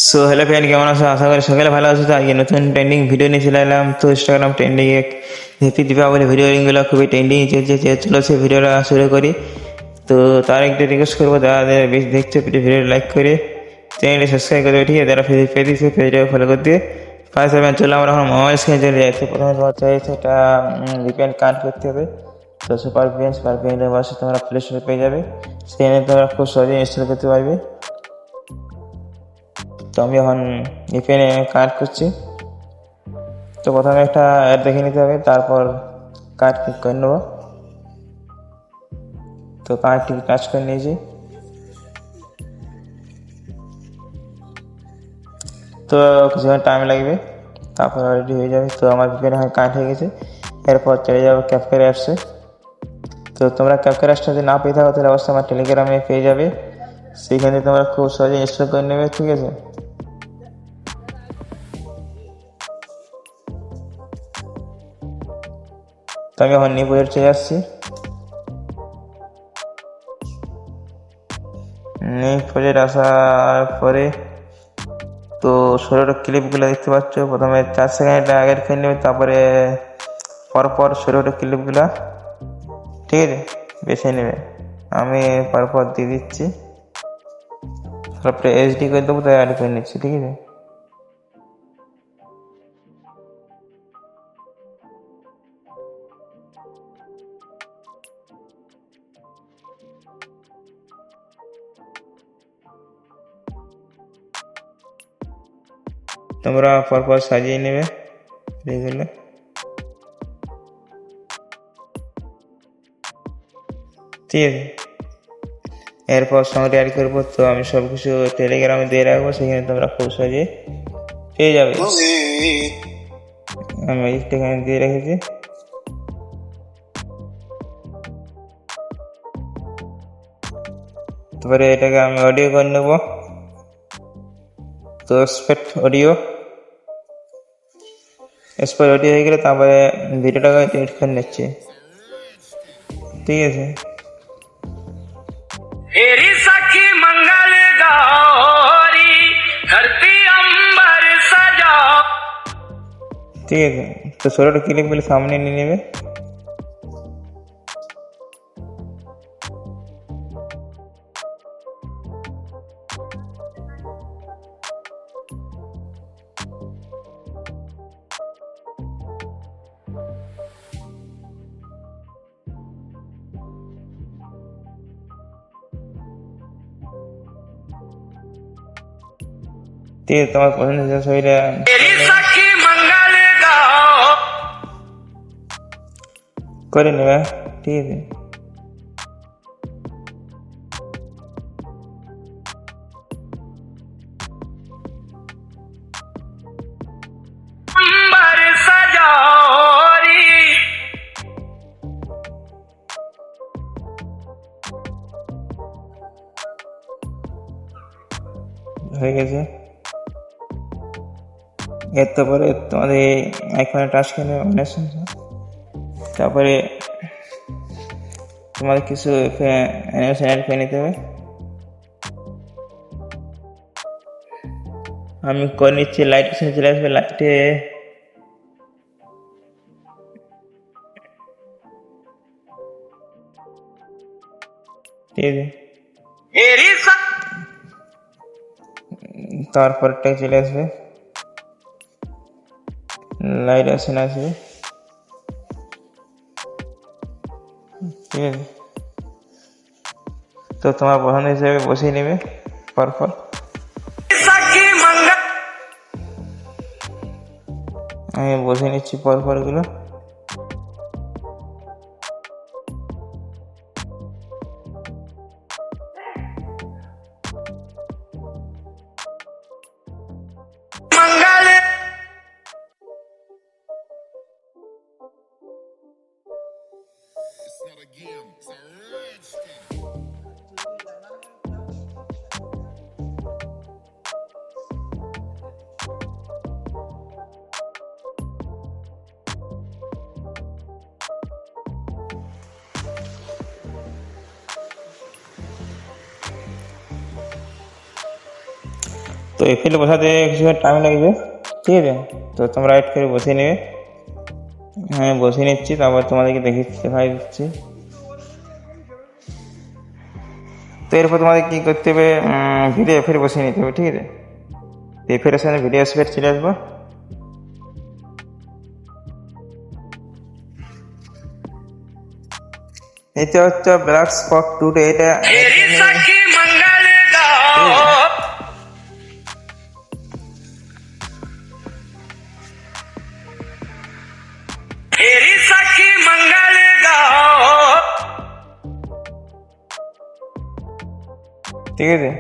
So hello friend, কেমন আছো? আশা করি সকালে ভালো আছো। তো আজকে নতুন ট্রেন্ডিং ভিডিও নিয়ে চলে এলাম। তো ইনস্টাগ্রাম ট্রেন্ডিং এক হ্যাপি দীপাবলি ভিডিও লিঙ্কগুলো খুবই ট্রেন্ডিং চলছে। চলো সেই ভিডিওটা শুরু করি। তো তার একটা রিকোয়েস্ট করবো, যারা বেশি দেখছো ভিডিও লাইক করে চ্যানেলটি সাবস্ক্রাইব করবে, ঠিক আছে? যারা পেজটাকে ফলো করে দিয়ে ফার্স্ট সেভেন চলে আমরা এখন মোবাইল স্ক্রিনে চলে যাচ্ছে। প্রথমে তোমার চাই সেটা ভিপিএন কানেক্ট করতে হবে। তো সুপার ভিপিএনের বাসে তোমরা প্লে স্টোরে পেয়ে যাবে। সেখানে তোমরা খুব সহজে ইনস্টল করতে পারবে। তো আমি এখন ভিপিএনে কানেক্ট করছি। তো প্রথমে একটা অ্যাড দেখে নিতে হবে, তারপর কার্ড ক্লিক করে নেবো। তো কার্ডটি টাচ করে নিয়েছি। তো কিছুক্ষণ টাইম লাগবে, তারপর রেডি হয়ে যাবে। তো আমার ভিপিএন এখন কানেক্ট হয়ে গেছে। এরপর চলে যাবো ক্যাপকার অ্যাপসে। তো তোমরা ক্যাপকার অ্যাপসটা যদি না পেয়ে থাকো তাহলে অবশ্যই আমার টেলিগ্রামে পেয়ে যাবে। সেখানে তোমরা খুব সহজে ইনস্টল করে নেবে, ঠিক আছে? তো আমি এখন নিউ প্রজেক্ট চলে আসছি। নিউ প্রজেক্ট আসার পরে তো ষোলোটা ক্লিপগুলো দেখতে পাচ্ছ। প্রথমে 4 সেকেন্ড আগের খেয়ে নেবে, তারপরে পরপর ষোলোটা ক্লিপগুলো, ঠিক আছে, বেছে নেবে। আমি পরপর দিয়ে দিচ্ছি, তারপরে এইচডি করে দেবো, তাই অ্যাড করে নিচ্ছি, ঠিক আছে? তোমরা পরপর সাজিয়ে নেবে এইগুলো, ঠিক আছে? এরপর সঙ্গে অ্যাড করবো। তো আমি সব কিছু টেলিগ্রামে দিয়ে রাখবো, সেখানে তোমরা খুব সহজে পেয়ে যাবে। আমি ম্যাজিকটা এখানে দিয়ে রেখেছি। তারপরে এটাকে আমি অডিও করে নেবো। তো এক্সপেক্ট অডিও হয়ে গেলে তারপরে ভিডিওটাকে এডিট করে নিচ্ছি, ঠিক আছে? ঠিক আছে, তো ষোলোটা ক্লিপগুলো সামনে নিয়ে নেবে। ঠিক আছে, তোমার পছন্দের ছবিটা করে নেবে, ঠিক আছে? হয়ে গেছে। এরপরে তোমাদের আইকনে টাচ করে নেবে, তারপরে তোমাদের কিছু অ্যানিমেশন অ্যাড করে নিতে হবে। আমি করে নিচ্ছি। লাইট চলে আসবে, লাইটে ঠিক আছে, তারপরটা চলে আসবে, লাইট আসবে, ঠিক আছে? তো তোমার পছন্দ হিসেবে বসিয়ে নেবে পরপর। আমি বসিয়ে নিচ্ছি পরপরগুলো। তো এফএল বসাতে কিছু টাইম লাগবে, ঠিক আছে। তো তোমরা রাইট করে বসিয়ে নেবে। হ্যাঁ বসিয়ে নিচ্ছি, তারপর তোমাদেরকে দেখাই দিচ্ছি। তো এরপর তোমাদের কী করতে হবে, ভিডিও এফের বসিয়ে নিতে হবে, ঠিক আছে। এফের সাথে ভিডিও স্পেড চলে আসবো। এটা হচ্ছে ব্ল্যাক স্পট টুডে, এটা ঠিক আছে,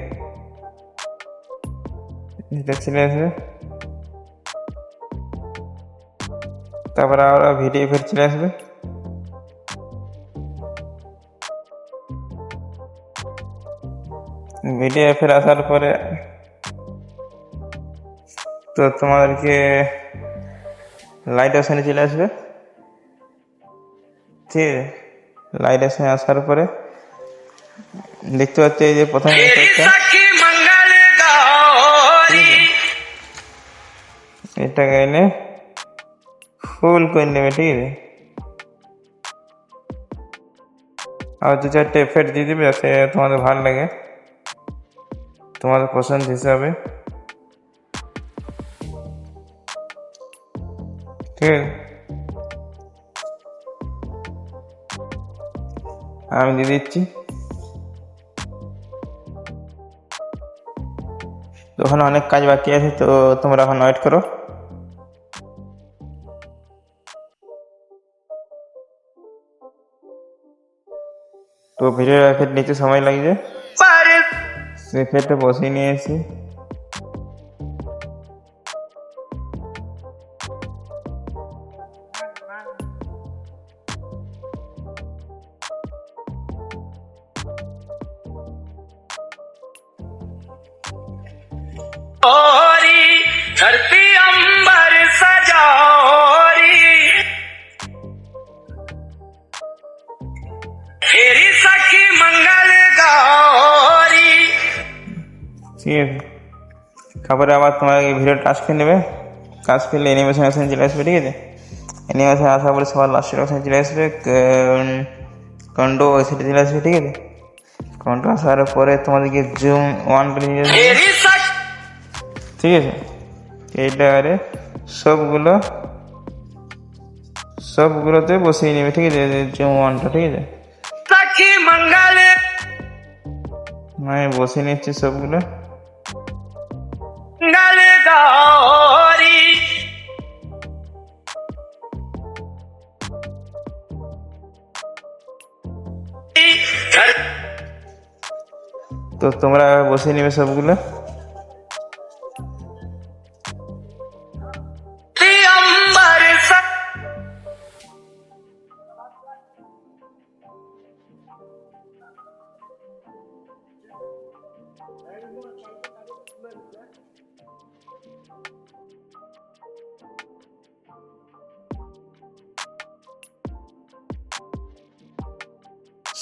এটা চলে আসবে। তারপরে আবার ভিডিও ফের চলে আসবে। ভিডিও ফের আসার পরে তো তোমাদেরকে লাইট অপশানে চলে আসবে, ঠিক আছে। লাইট অপশানে আসার পরে দেখতে পাচ্ছি এই যে প্রথম এটাকে এনে ফুল করে নেবে, ঠিক আছে। আর দু চারটে এফেক্ট দিয়ে দেবে যাতে তোমাদের ভালো লাগে, তোমাদের পছন্দ হিসাবে, ঠিক আছে। আমি দিয়ে দিচ্ছি। তো ওখানে অনেক কাজ বাকি আছে, তো তোমরা এখন ওয়েট করো। তো ভিডিও এফেক্ট নিতে সময় লাগছে, এফেক্টটা বসিয়ে নিয়ে এসেছি। धरती अंबर सजारी तेरी सखी मंगल गौरी, ঠিক আছে। তারপরে আবার তোমার এই ভিডিও টাচ করে নেবে, টাচ করলে অ্যানিমেশন অপশন চলে আসবে, ঠিক আছে। অ্যানিমেশন আসার পরে সবার লাস্টের অপশন চলে আসবে, কন্ডো সেটা চলে আসবে, ঠিক আছে। কন্ডো আসার পরে তোমাদেরকে জুম ওয়ান করে নিয়ে যাবে, ঠিক আছে। এইটারে সবগুলোতে বসিয়ে নেবে, ঠিক আছে, জুম ওয়ানটা, ঠিক আছে। सखी मंगल আমি বসিয়ে নিচ্ছি সবগুলো। मंगल गौरी তো তোমরা বসিয়ে নেবে সবগুলো। धरती अंबर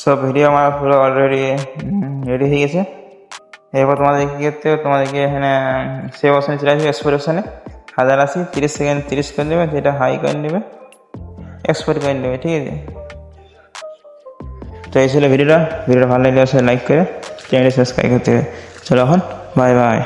সব ভিডিও আমার পুরো অলরেডি রেডি হয়ে গেছে। এরপর তোমাদেরকে কী করতে হবে, তোমাদেরকে এখানে সেভ অপশানে চলে আসবে, এক্সপোর্ট অপশানে 1080 30 সেকেন্ড 30 করে নেবে, যেটা হাই করে নেবে, এক্সপোর্ট করে নেবে, ঠিক আছে। তো এই ছিল ভিডিওটা ভালো লাগলে অবশ্যই লাইক করে চ্যানেলটি সাবস্ক্রাইব করতে হবে। চলো এখন বাই বাই।